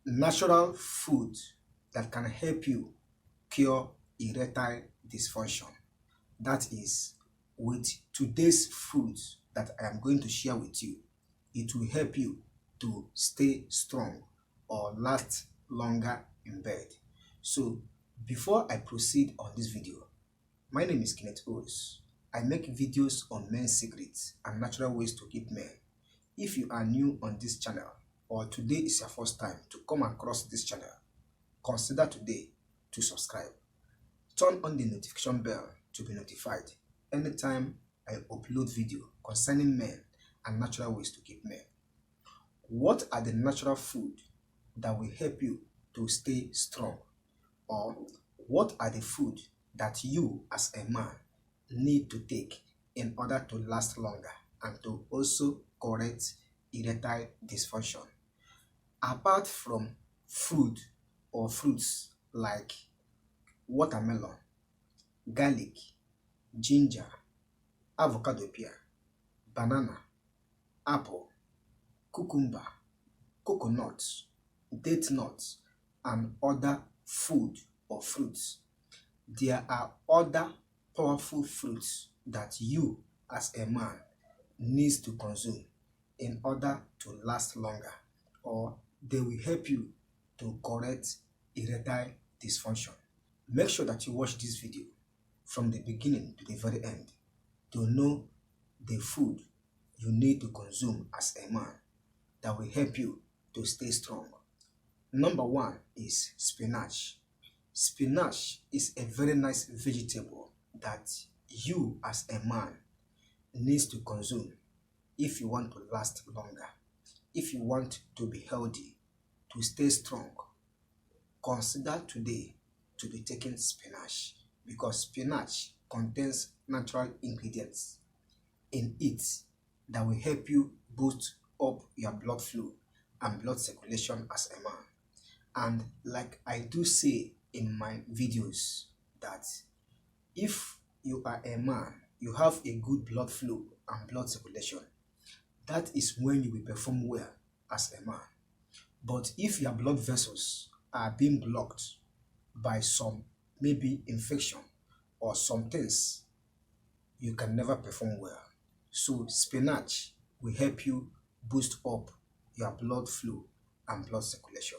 natural food that can help you cure erectile dysfunction. That is, with today's food that I am going to share with you, it will help you to stay strong or last longer in bed. So before I proceed on this video, my name is Kenneth Os. I make videos on men's secrets and natural ways to keep men. If you are new on this channel or today is your first time to come across this channel, consider today to subscribe. Turn on the notification bell to be notified anytime I upload video concerning men and natural ways to keep men. What are the natural food that will help you to stay strong? Or what are the food that you as a man need to take in order to last longer and to also correct erectile dysfunction? Apart from food or fruits like watermelon, garlic, ginger, avocado pear, banana, apple, cucumber, coconut, date nuts, and other food or fruits, there are other powerful fruits that you as a man needs to consume in order to last longer, or they will help you to correct erectile dysfunction. Make sure that you watch this video from the beginning to the very end to know the food you need to consume as a man that will help you to stay strong. Number one is spinach. Spinach is a very nice vegetable that you as a man needs to consume if you want to last longer, if you want to be healthy, to stay strong. Consider today to be taking spinach, because spinach contains natural ingredients in it that will help you boost up your blood flow and blood circulation as a man. And like I do say in my videos, that if you are a man, you have a good blood flow and blood circulation, that is when you will perform well as a man. But if your blood vessels are being blocked by some maybe infection or some things, you can never perform well. So spinach will help you boost up your blood flow and blood circulation.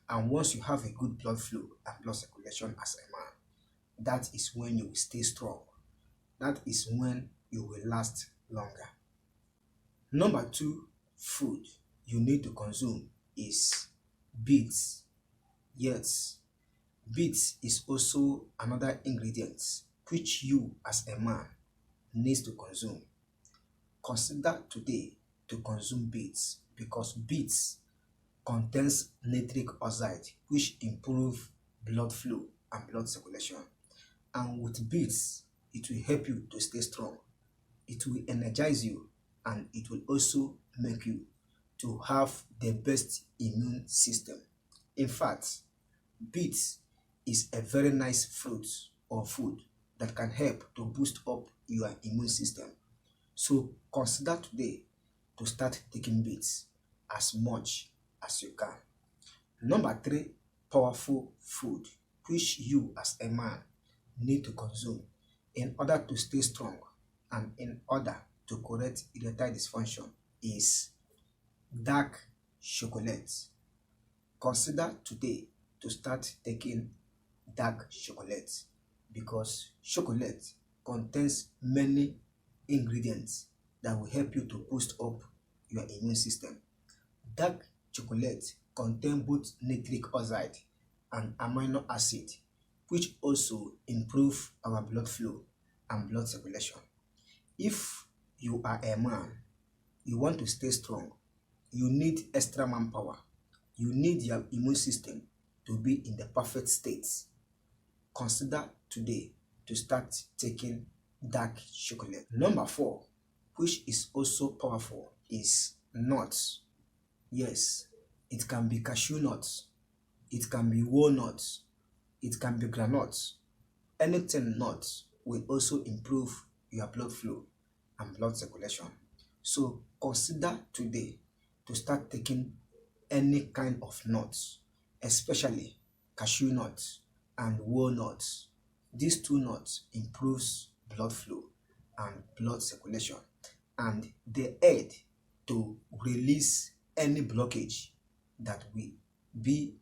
And once you have a good blood flow and blood circulation as a man, that is when you will stay strong. That is when you will last longer. Number two food you need to consume is beets. Yes, beets is also another ingredient which you as a man needs to consume. Consider today to consume beets, because beets contains nitric oxide which improve blood flow and blood circulation. And with beets, it will help you to stay strong. It will energize you, and it will also make you to have the best immune system. In fact, beets is a very nice fruit or food that can help to boost up your immune system. So consider today to start taking beets as much as you can. Number three powerful food which you as a man need to consume in order to stay strong and in order to correct erectile dysfunction is dark chocolate. Consider today to start taking dark chocolate, because chocolate contains many ingredients that will help you to boost up your immune system. Dark chocolate contains both nitric oxide and amino acid, which also improve our blood flow and blood circulation. If you are a man, you want to stay strong, you need extra manpower, you need your immune system to be in the perfect state, consider today to start taking dark chocolate. Number four, which is also powerful, is nuts. Yes, it can be cashew nuts, it can be walnuts, it can be granules. Anything nuts will also improve your blood flow and blood circulation. So consider today to start taking any kind of nuts, especially cashew nuts and walnuts. These two nuts improves blood flow and blood circulation, and they aid to release any blockage that will be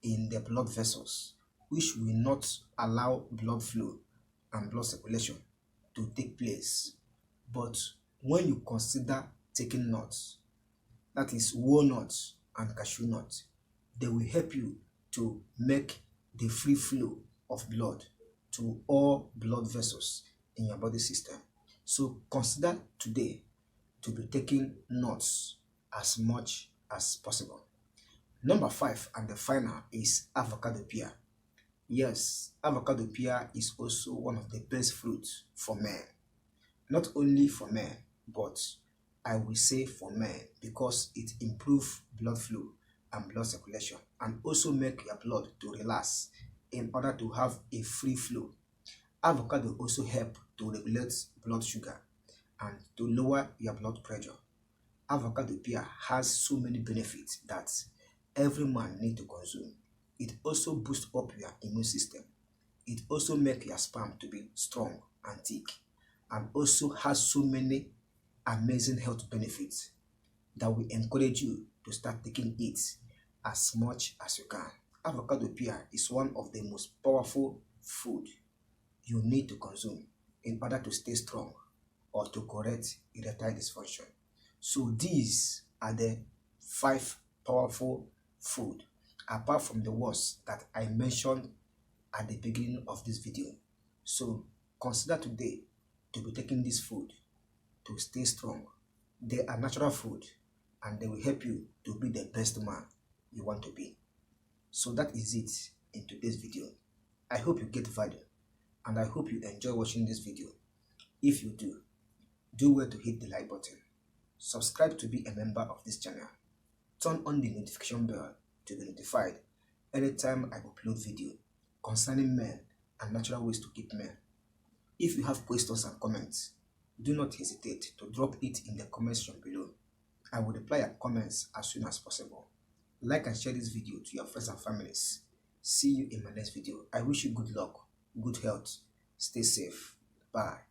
in the blood vessels, which will not allow blood flow and blood circulation to take place. But when you consider taking nuts, that is walnuts and cashew nuts, they will help you to make the free flow of blood to all blood vessels in your body system. So consider today to be taking nuts as much as possible. Number 5 and the final is avocado pear. Yes, avocado pear is also one of the best fruits for men. Not only for men, but I will say for men, because it improves blood flow and blood circulation, and also make your blood to relax in order to have a free flow. Avocado also help to regulate blood sugar and to lower your blood pressure. Avocado pear has so many benefits that every man needs to consume. It also boosts up your immune system. It also makes your sperm to be strong and thick, and also has so many amazing health benefits that will encourage you to start taking it as much as you can. Avocado pear is one of the most powerful food you need to consume in order to stay strong or to correct erectile dysfunction. So these are the 5 powerful food, apart from the ones that I mentioned at the beginning of this video. So consider today to be taking this food to stay strong. They are natural food and they will help you to be the best man you want to be. So that is it in today's video. I hope you get value and I hope you enjoy watching this video. If you do well to hit the like button, subscribe to be a member of this channel, turn on the notification bell to be notified anytime I upload video concerning men and natural ways to keep men. If you have questions and comments, do not hesitate to drop it in the comment section below. I will reply your comments as soon as possible. Like and share this video to your friends and families. See you in my next video. I wish you good luck, good health, stay safe. Bye.